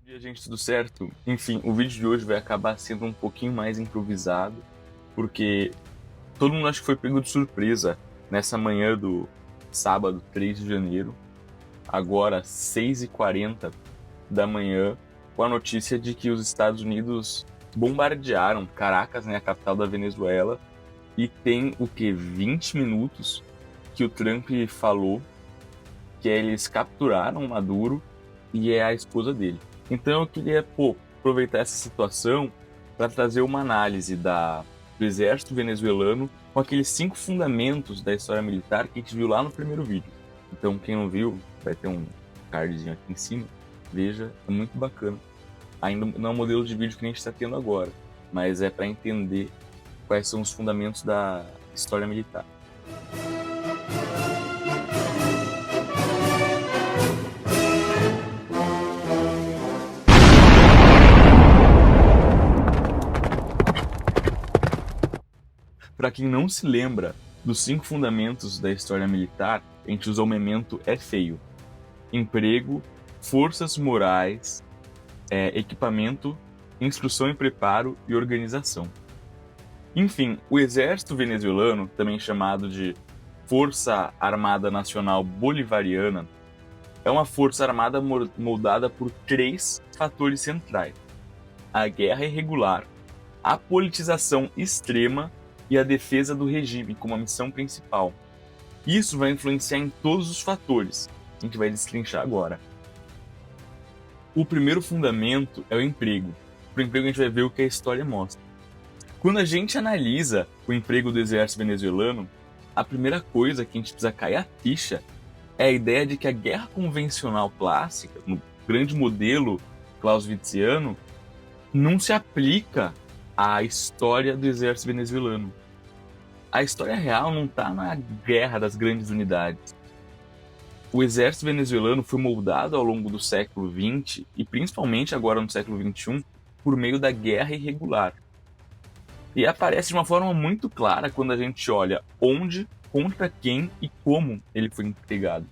E a gente, tudo certo? Enfim, o vídeo de hoje vai acabar sendo um pouquinho mais improvisado, porque todo mundo acho que foi pego de surpresa nessa manhã do sábado, 3 de janeiro, agora 6h40 da manhã, com a notícia de que os Estados Unidos bombardearam Caracas, né, a capital da Venezuela, e tem o que, 20 minutos que o Trump falou que eles capturaram Maduro e é a esposa dele. Então eu queria aproveitar essa situação para trazer uma análise do exército venezuelano com aqueles 5 fundamentos da história militar que a gente viu lá no primeiro vídeo. Então quem não viu, vai ter um cardzinho aqui em cima, veja, é muito bacana. Ainda não é o modelo de vídeo que a gente está tendo agora, mas é para entender quais são os fundamentos da história militar. Para quem não se lembra dos 5 fundamentos da história militar, a gente usa o memento é feio. Emprego, forças morais, equipamento, instrução e preparo e organização. Enfim, o exército venezuelano, também chamado de Força Armada Nacional Bolivariana, é uma força armada moldada por 3 fatores centrais: a guerra irregular, a politização extrema e a defesa do regime como a missão principal. Isso vai influenciar em todos os fatores, que a gente vai destrinchar agora. O primeiro fundamento é o emprego. Para o emprego a gente vai ver o que a história mostra. Quando a gente analisa o emprego do exército venezuelano, a primeira coisa que a gente precisa cair a ficha é a ideia de que a guerra convencional clássica, no grande modelo clausewitziano, não se aplica à história do exército venezuelano. A história real não está na guerra das grandes unidades. O exército venezuelano foi moldado ao longo do século XX e principalmente agora no século XXI por meio da guerra irregular. E aparece de uma forma muito clara quando a gente olha onde, contra quem e como ele foi empregado.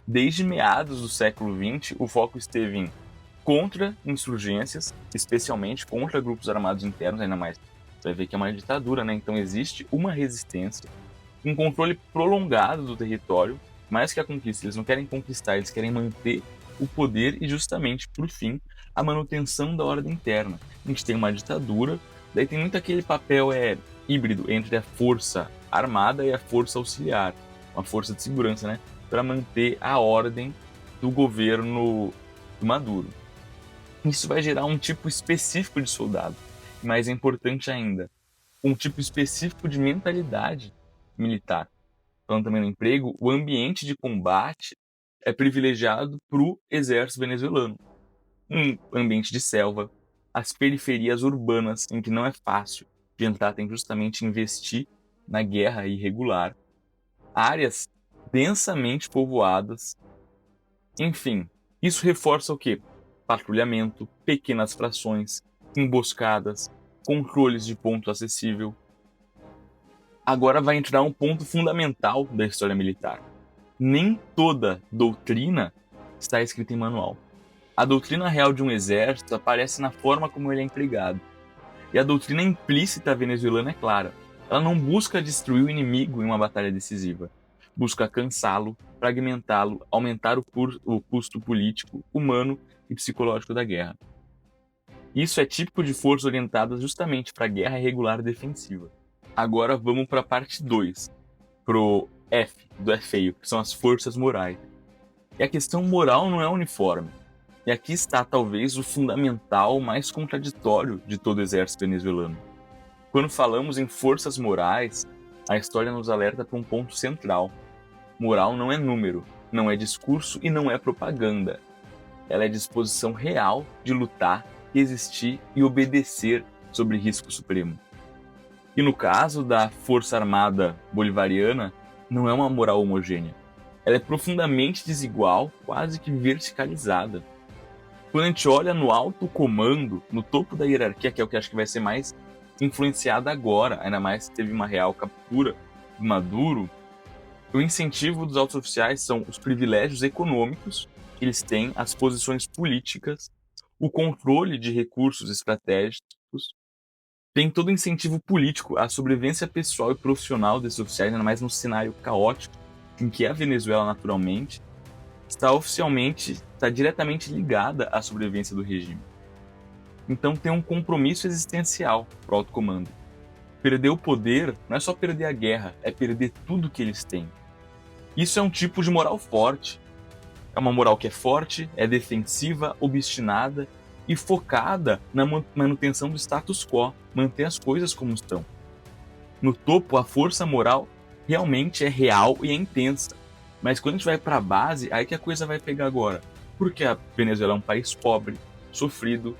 Desde meados do século XX, o foco esteve em contra-insurgências, especialmente contra grupos armados internos, ainda mais. Você vai ver que é uma ditadura, né? Então existe uma resistência, um controle prolongado do território, mais que a conquista. Eles não querem conquistar, eles querem manter o poder e justamente, por fim, a manutenção da ordem interna. A gente tem uma ditadura, daí tem muito aquele papel híbrido entre a força armada e a força auxiliar, uma força de segurança, né? Para manter a ordem do governo do Maduro. Isso vai gerar um tipo específico de soldado, mais importante ainda, um tipo específico de mentalidade militar. Falando também no emprego, o ambiente de combate é privilegiado para o exército venezuelano. Um ambiente de selva, as periferias urbanas, em que não é fácil de entrar, tem justamente investir na guerra irregular, áreas densamente povoadas. Enfim, isso reforça o quê? Patrulhamento, pequenas frações, emboscadas, controles de ponto acessível. Agora vai entrar um ponto fundamental da história militar. Nem toda doutrina está escrita em manual. A doutrina real de um exército aparece na forma como ele é empregado. E a doutrina implícita venezuelana é clara. Ela não busca destruir o inimigo em uma batalha decisiva. Busca cansá-lo, fragmentá-lo, aumentar o custo político, humano e psicológico da guerra. Isso é típico de forças orientadas justamente para a guerra irregular defensiva. Agora vamos para a parte 2, pro F, do é feio, que são as forças morais. E a questão moral não é uniforme. E aqui está talvez o fundamental mais contraditório de todo o exército venezuelano. Quando falamos em forças morais, a história nos alerta para um ponto central. Moral não é número, não é discurso e não é propaganda. Ela é disposição real de lutar, resistir e obedecer sob risco supremo. E no caso da Força Armada Bolivariana, não é uma moral homogênea. Ela é profundamente desigual, quase que verticalizada. Quando a gente olha no alto comando, no topo da hierarquia, que é o que acho que vai ser mais influenciado agora, ainda mais que teve uma real captura do Maduro, o incentivo dos altos oficiais são os privilégios econômicos que eles têm, as posições políticas, o controle de recursos estratégicos, tem todo o incentivo político à sobrevivência pessoal e profissional desses oficiais, ainda mais num cenário caótico em que a Venezuela, naturalmente, está diretamente ligada à sobrevivência do regime. Então tem um compromisso existencial para o alto comando. Perder o poder não é só perder a guerra, é perder tudo que eles têm. Isso é um tipo de moral forte. É uma moral que é forte, é defensiva, obstinada e focada na manutenção do status quo, manter as coisas como estão. No topo, a força moral realmente é real e é intensa. Mas quando a gente vai para a base, aí que a coisa vai pegar agora. Porque a Venezuela é um país pobre, sofrido,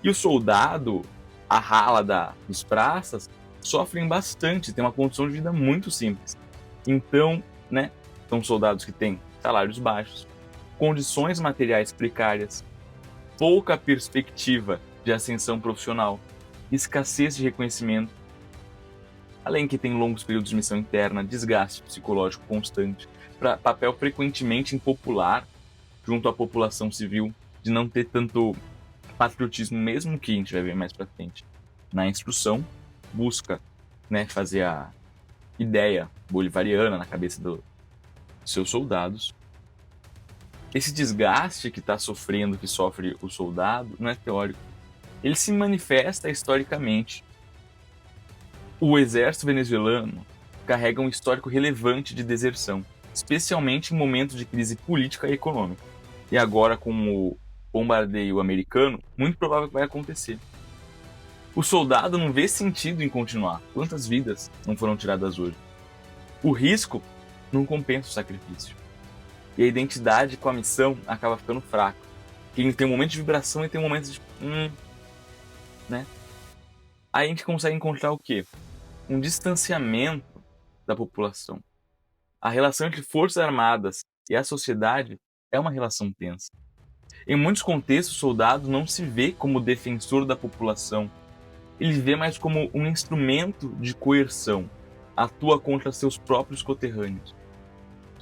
e o soldado, a rala dos praças, sofrem bastante, tem uma condição de vida muito simples. Então, são soldados que têm salários baixos, condições materiais precárias, pouca perspectiva de ascensão profissional, escassez de reconhecimento, além que tem longos períodos de missão interna, desgaste psicológico constante, papel frequentemente impopular junto à população civil, de não ter tanto patriotismo, mesmo que a gente vai ver mais pra frente. Na instrução, busca fazer a ideia bolivariana na cabeça dos seus soldados. Esse desgaste que sofre o soldado, não é teórico. Ele se manifesta historicamente. O exército venezuelano carrega um histórico relevante de deserção, especialmente em momentos de crise política e econômica. E agora, com o bombardeio americano, muito provável que vai acontecer. O soldado não vê sentido em continuar. Quantas vidas não foram tiradas hoje? O risco não compensa o sacrifício. E a identidade com a missão acaba ficando fraca. Ele tem um momento de vibração e tem um momento de... Aí a gente consegue encontrar o quê? Um distanciamento da população. A relação entre forças armadas e a sociedade é uma relação tensa. Em muitos contextos, o soldado não se vê como defensor da população. Ele vê mais como um instrumento de coerção. Atua contra seus próprios conterrâneos.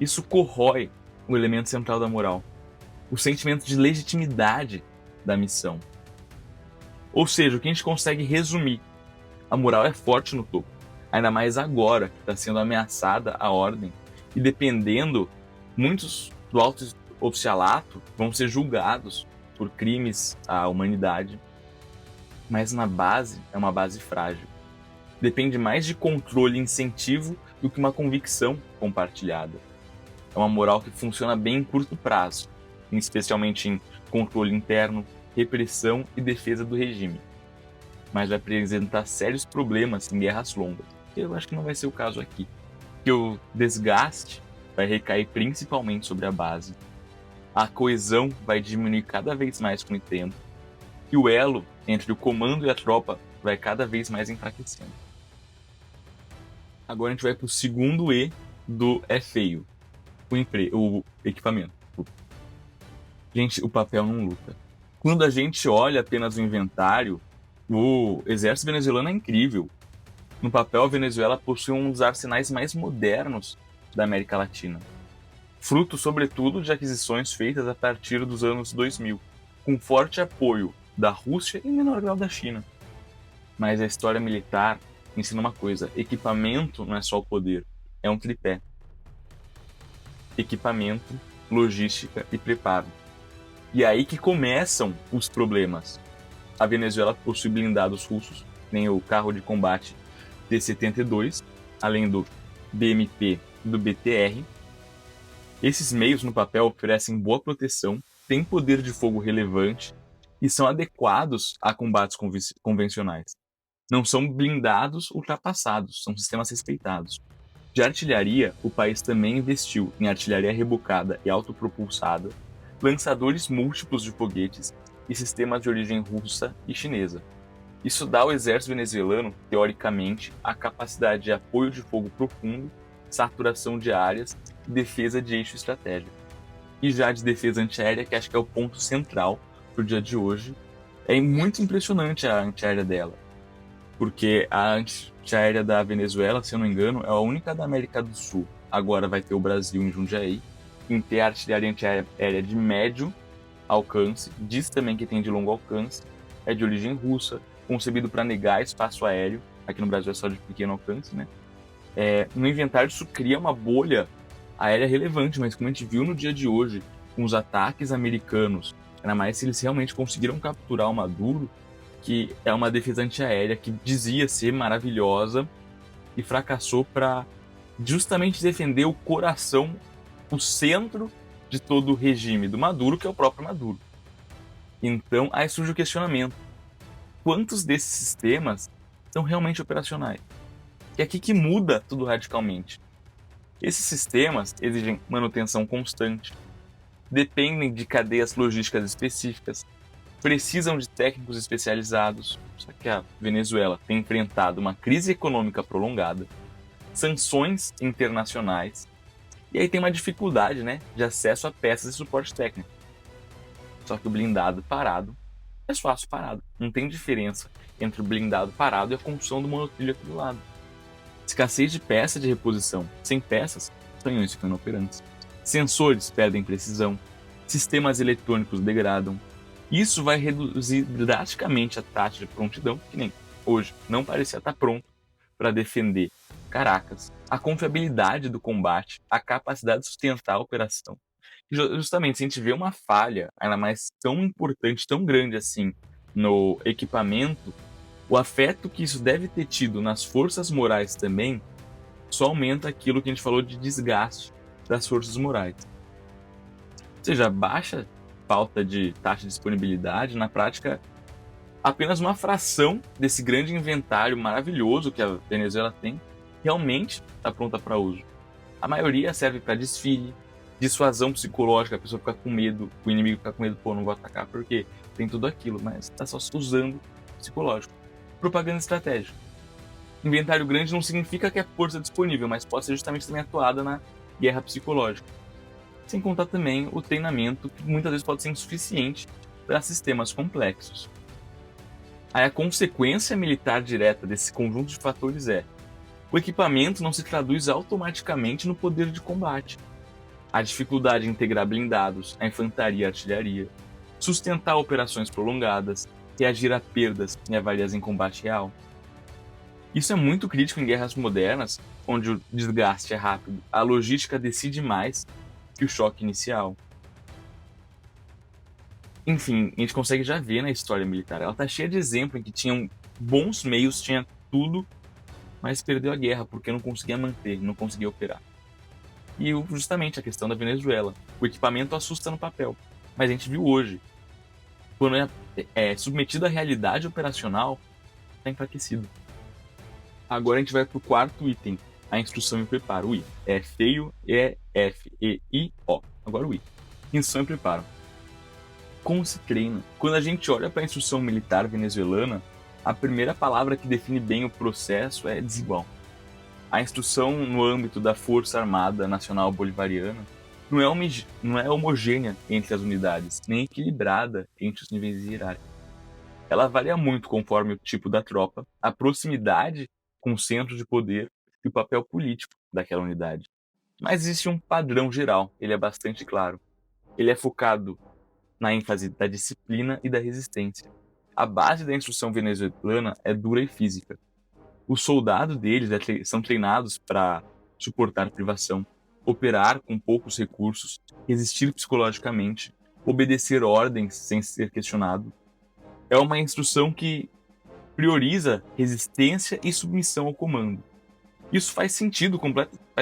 Isso corrói o elemento central da moral, o sentimento de legitimidade da missão. Ou seja, o que a gente consegue resumir: a moral é forte no topo, ainda mais agora que está sendo ameaçada a ordem, e dependendo, muitos do alto oficialato vão ser julgados por crimes à humanidade, mas na base é uma base frágil. Depende mais de controle e incentivo do que uma convicção compartilhada. É uma moral que funciona bem em curto prazo, especialmente em controle interno, repressão e defesa do regime. Mas vai apresentar sérios problemas em guerras longas, que eu acho que não vai ser o caso aqui. Que o desgaste vai recair principalmente sobre a base. A coesão vai diminuir cada vez mais com o tempo. E o elo entre o comando e a tropa vai cada vez mais enfraquecendo. Agora a gente vai para o segundo E do é feio. O equipamento. Gente, o papel não luta. Quando a gente olha apenas o inventário, o exército venezuelano é incrível. No papel, a Venezuela possui um dos arsenais mais modernos da América Latina. Fruto, sobretudo, de aquisições feitas a partir dos anos 2000, com forte apoio da Rússia e, em menor grau, da China. Mas a história militar ensina uma coisa: equipamento não é só o poder, é um tripé. Equipamento, logística e preparo. E é aí que começam os problemas. A Venezuela possui blindados russos, nem o carro de combate T-72, além do BMP e do BTR. Esses meios no papel oferecem boa proteção, têm poder de fogo relevante e são adequados a combates convencionais. Não são blindados ultrapassados, são sistemas respeitados. De artilharia, o país também investiu em artilharia rebocada e autopropulsada, lançadores múltiplos de foguetes e sistemas de origem russa e chinesa. Isso dá ao exército venezuelano, teoricamente, a capacidade de apoio de fogo profundo, saturação de áreas e defesa de eixo estratégico. E já de defesa antiaérea, que acho que é o ponto central para o dia de hoje, é muito impressionante a antiaérea dela. Porque a antiaérea da Venezuela, se eu não me engano, é a única da América do Sul. Agora vai ter o Brasil em Jundiaí, em ter artilharia antiaérea de médio alcance, diz também que tem de longo alcance, é de origem russa, concebido para negar espaço aéreo, aqui no Brasil é só de pequeno alcance, né? No inventário isso cria uma bolha aérea relevante, mas como a gente viu no dia de hoje, com os ataques americanos, ainda mais se eles realmente conseguiram capturar o Maduro, que é uma defesa antiaérea que dizia ser maravilhosa e fracassou para justamente defender o coração, o centro de todo o regime do Maduro, que é o próprio Maduro. Então, aí surge o questionamento: quantos desses sistemas são realmente operacionais? E é aqui que muda tudo radicalmente. Esses sistemas exigem manutenção constante, dependem de cadeias logísticas específicas, precisam de técnicos especializados. Só que a Venezuela tem enfrentado uma crise econômica prolongada, sanções internacionais, e aí tem uma dificuldade, né, de acesso a peças e suporte técnico. Só que o blindado parado é fácil parado. Não tem diferença entre o blindado parado e a construção do monotrilho aqui do lado. Escassez de peça de reposição. Sem peças, canhões ficam inoperantes. Sensores perdem precisão. Sistemas eletrônicos degradam. Isso vai reduzir drasticamente a taxa de prontidão, que nem hoje não parecia estar pronto para defender Caracas, a confiabilidade do combate, a capacidade de sustentar a operação. E justamente, se a gente vê uma falha, ainda mais tão importante, tão grande assim, no equipamento, o afeto que isso deve ter tido nas forças morais também só aumenta aquilo que a gente falou de desgaste das forças morais. Ou seja, baixa falta de taxa de disponibilidade, na prática, apenas uma fração desse grande inventário maravilhoso que a Venezuela tem realmente está pronta para uso. A maioria serve para desfile, dissuasão psicológica, a pessoa fica com medo, o inimigo fica com medo, pô, não vou atacar porque tem tudo aquilo, mas está só usando psicológico. Propaganda estratégica. Inventário grande não significa que é força disponível, mas pode ser justamente também atuada na guerra psicológica. Sem contar também o treinamento, que muitas vezes pode ser insuficiente para sistemas complexos. Aí a consequência militar direta desse conjunto de fatores é: o equipamento não se traduz automaticamente no poder de combate. A dificuldade em integrar blindados, a infantaria e a artilharia, sustentar operações prolongadas, reagir a perdas e avarias em combate real. Isso é muito crítico em guerras modernas, onde o desgaste é rápido, a logística decide mais que o choque inicial. Enfim, a gente consegue já ver na história militar. Ela está cheia de exemplos em que tinham bons meios, tinha tudo, mas perdeu a guerra porque não conseguia manter, não conseguia operar. E justamente a questão da Venezuela. O equipamento assusta no papel, mas a gente viu hoje. Quando é submetido à realidade operacional, está enfraquecido. Agora a gente vai para o quarto item, a instrução e preparo. O I. É feio, é F, E, I, O. Agora o I. Instrução e preparo. Como se treina? Quando a gente olha para a instrução militar venezuelana, a primeira palavra que define bem o processo é desigual. A instrução no âmbito da Força Armada Nacional Bolivariana não é homogênea entre as unidades, nem equilibrada entre os níveis hierárquicos. Ela varia muito conforme o tipo da tropa, a proximidade com o centro de poder e o papel político daquela unidade. Mas existe um padrão geral, ele é bastante claro. Ele é focado na ênfase da disciplina e da resistência. A base da instrução venezuelana é dura e física. Os soldados deles são treinados para suportar privação, operar com poucos recursos, resistir psicologicamente, obedecer ordens sem ser questionado. É uma instrução que prioriza resistência e submissão ao comando. Isso faz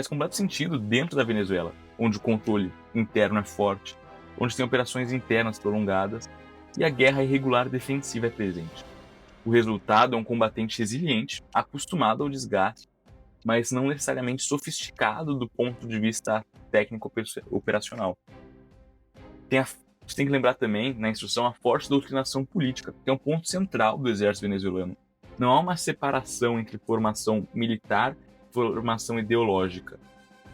completo sentido dentro da Venezuela, onde o controle interno é forte, onde tem operações internas prolongadas e a guerra irregular defensiva é presente. O resultado é um combatente resiliente, acostumado ao desgaste, mas não necessariamente sofisticado do ponto de vista técnico-operacional. Você tem que lembrar também, na instrução, a forte doutrinação política, que é um ponto central do exército venezuelano. Não há uma separação entre formação militar e formação ideológica.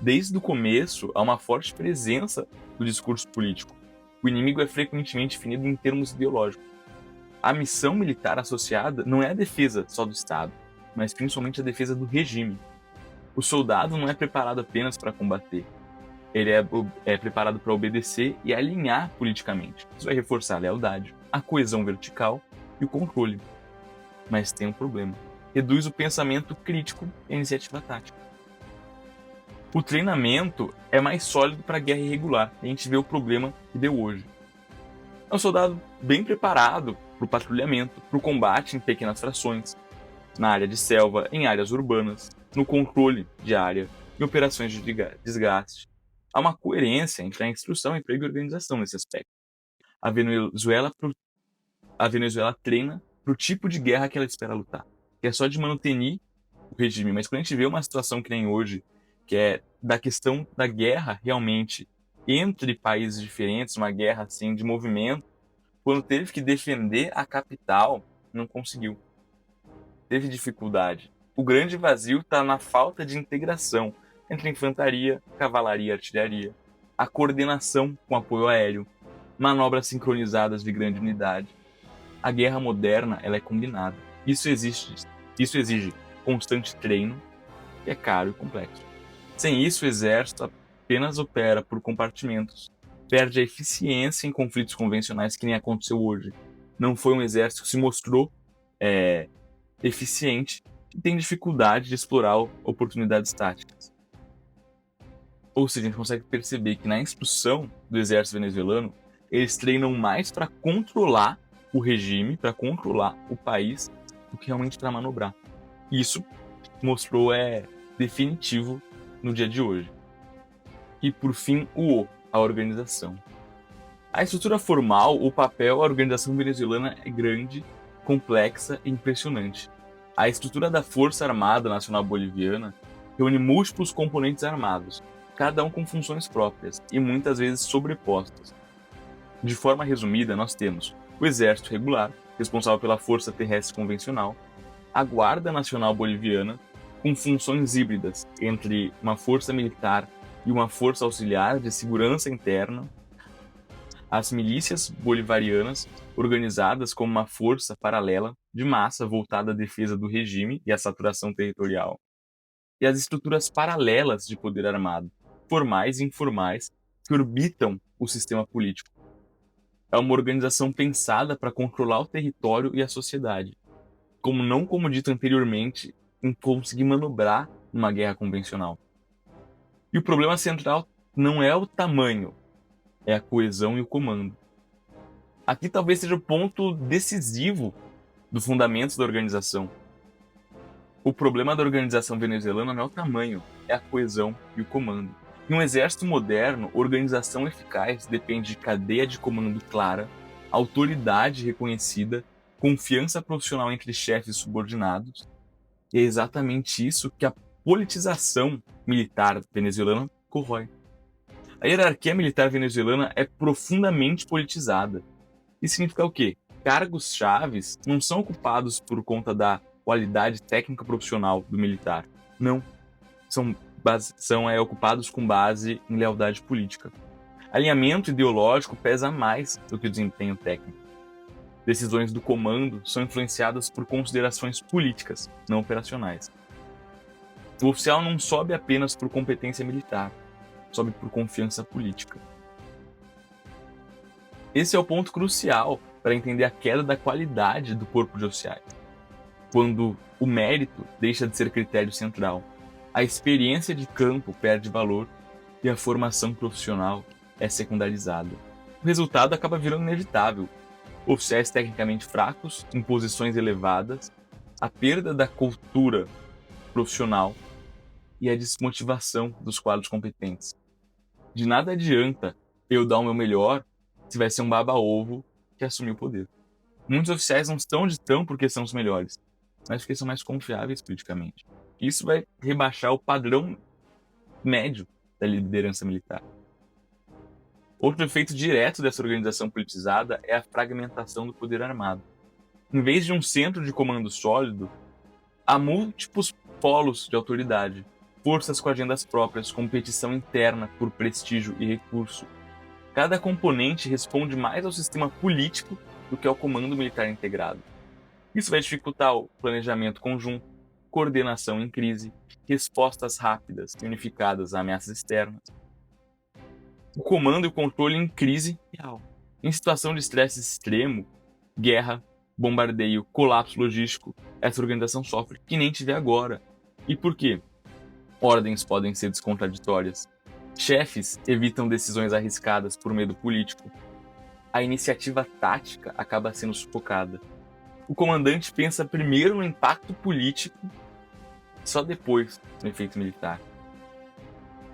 Desde o começo, há uma forte presença do discurso político. O inimigo é frequentemente definido em termos ideológicos. A missão militar associada não é a defesa só do Estado, mas principalmente a defesa do regime. O soldado não é preparado apenas para combater. ele é preparado para obedecer e alinhar politicamente. Isso vai reforçar a lealdade, a coesão vertical e o controle. Mas tem um problema. Reduz o pensamento crítico e a iniciativa tática. O treinamento é mais sólido para a guerra irregular. A gente vê o problema que deu hoje. É um soldado bem preparado para o patrulhamento, para o combate em pequenas frações, na área de selva, em áreas urbanas, no controle de área, em operações de desgaste. Há uma coerência entre a instrução, emprego e organização nesse aspecto. A Venezuela treina para o tipo de guerra que ela espera lutar, que é só de manter o regime. Mas quando a gente vê uma situação que nem hoje, que é da questão da guerra realmente entre países diferentes, uma guerra assim de movimento, quando teve que defender a capital, não conseguiu. Teve dificuldade. O grande vazio está na falta de integração entre infantaria, cavalaria e artilharia, a coordenação com apoio aéreo, manobras sincronizadas de grande unidade. A guerra moderna ela é combinada. Isso exige constante treino, que é caro e complexo. Sem isso, o exército apenas opera por compartimentos, perde a eficiência em conflitos convencionais que nem aconteceu hoje. Não foi um exército que se mostrou eficiente e tem dificuldade de explorar oportunidades táticas. Ou seja, a gente consegue perceber que na instrução do exército venezuelano, eles treinam mais para controlar o regime, para controlar o país, do que realmente para manobrar. Isso mostrou definitivo no dia de hoje. E por fim, a organização. A estrutura formal, o papel, a organização venezuelana é grande, complexa e impressionante. A estrutura da Força Armada Nacional Boliviana reúne múltiplos componentes armados, cada um com funções próprias e muitas vezes sobrepostas. De forma resumida, nós temos o Exército Regular, responsável pela Força Terrestre Convencional, a Guarda Nacional Boliviana, com funções híbridas entre uma força militar e uma força auxiliar de segurança interna, as milícias bolivarianas, organizadas como uma força paralela de massa voltada à defesa do regime e à saturação territorial, e as estruturas paralelas de poder armado, formais e informais, que orbitam o sistema político. É uma organização pensada para controlar o território e a sociedade, como dito anteriormente, em conseguir manobrar numa guerra convencional. E o problema central não é o tamanho, é a coesão e o comando. Aqui talvez seja o ponto decisivo do fundamento da organização. O problema da organização venezuelana não é o tamanho, é a coesão e o comando. Em um exército moderno, organização eficaz depende de cadeia de comando clara, autoridade reconhecida, confiança profissional entre chefes e subordinados. E é exatamente isso que a politização militar venezuelana corrói. A hierarquia militar venezuelana é profundamente politizada. Isso significa o quê? Cargos chaves não são ocupados por conta da qualidade técnica profissional do militar. Não. São ocupados com base em lealdade política. Alinhamento ideológico pesa mais do que o desempenho técnico. Decisões do comando são influenciadas por considerações políticas, não operacionais. O oficial não sobe apenas por competência militar, sobe por confiança política. Esse é o ponto crucial para entender a queda da qualidade do corpo de oficiais. Quando o mérito deixa de ser critério central, a experiência de campo perde valor e a formação profissional é secundarizada. O resultado acaba virando inevitável. Oficiais tecnicamente fracos, em posições elevadas, a perda da cultura profissional e a desmotivação dos quadros competentes. De nada adianta eu dar o meu melhor se vai ser um baba-ovo que assumiu o poder. Muitos oficiais não estão porque são os melhores, mas porque são mais confiáveis politicamente. Isso vai rebaixar o padrão médio da liderança militar. Outro efeito direto dessa organização politizada é a fragmentação do poder armado. Em vez de um centro de comando sólido, há múltiplos polos de autoridade, forças com agendas próprias, competição interna por prestígio e recurso. Cada componente responde mais ao sistema político do que ao comando militar integrado. Isso vai dificultar o planejamento conjunto, coordenação em crise, respostas rápidas e unificadas a ameaças externas. o comando e o controle em crise real. Em situação de estresse extremo, guerra, bombardeio, colapso logístico, essa organização sofre que nem tiver agora. E por quê? Ordens podem ser descontraditórias. Chefes evitam decisões arriscadas por medo político. A iniciativa tática acaba sendo sufocada. O comandante pensa primeiro no impacto político, só depois no efeito militar.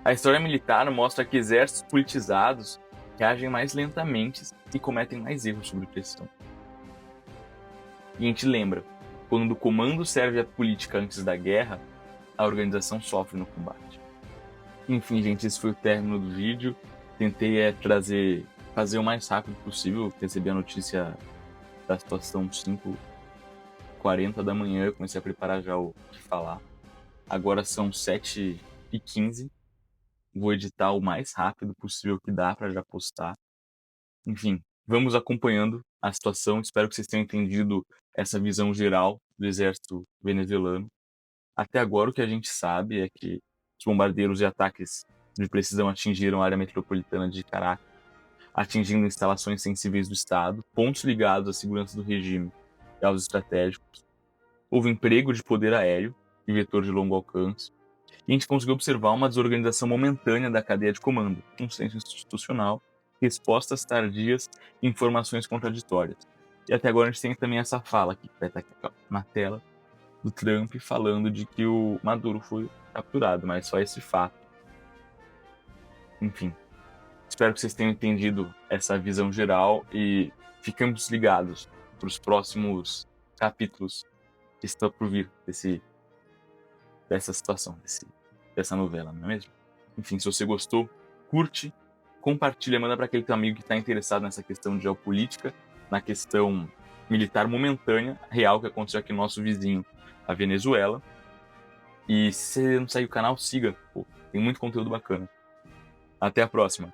A história militar mostra que exércitos politizados reagem mais lentamente e cometem mais erros sob pressão. E a gente lembra, quando o comando serve a política antes da guerra, a organização sofre no combate. Enfim, gente, esse foi o término do vídeo. Tentei fazer o mais rápido possível. Recebi a notícia da situação 5h40 da manhã, eu comecei a preparar já o que falar. Agora são 7h15. Vou editar o mais rápido possível que dá para já postar. Enfim, vamos acompanhando a situação. Espero que vocês tenham entendido essa visão geral do exército venezuelano. Até agora, o que a gente sabe é que os bombardeiros e ataques de precisão atingiram a área metropolitana de Caracas, atingindo instalações sensíveis do Estado, pontos ligados à segurança do regime e aos estratégicos. Houve emprego de poder aéreo e vetor de longo alcance. E a gente conseguiu observar uma desorganização momentânea da cadeia de comando, consenso institucional, respostas tardias e informações contraditórias. E até agora a gente tem também essa fala aqui, que vai estar aqui na tela, do Trump falando de que o Maduro foi capturado, mas só esse fato. Enfim, espero que vocês tenham entendido essa visão geral e ficamos ligados para os próximos capítulos que estão por vir dessa situação, dessa novela, não é mesmo? Enfim, se você gostou, curte, compartilha, manda para aquele teu amigo que está interessado nessa questão de geopolítica, na questão militar momentânea, real, que aconteceu aqui no nosso vizinho, a Venezuela. E se você não segue o canal, siga, pô, tem muito conteúdo bacana. Até a próxima!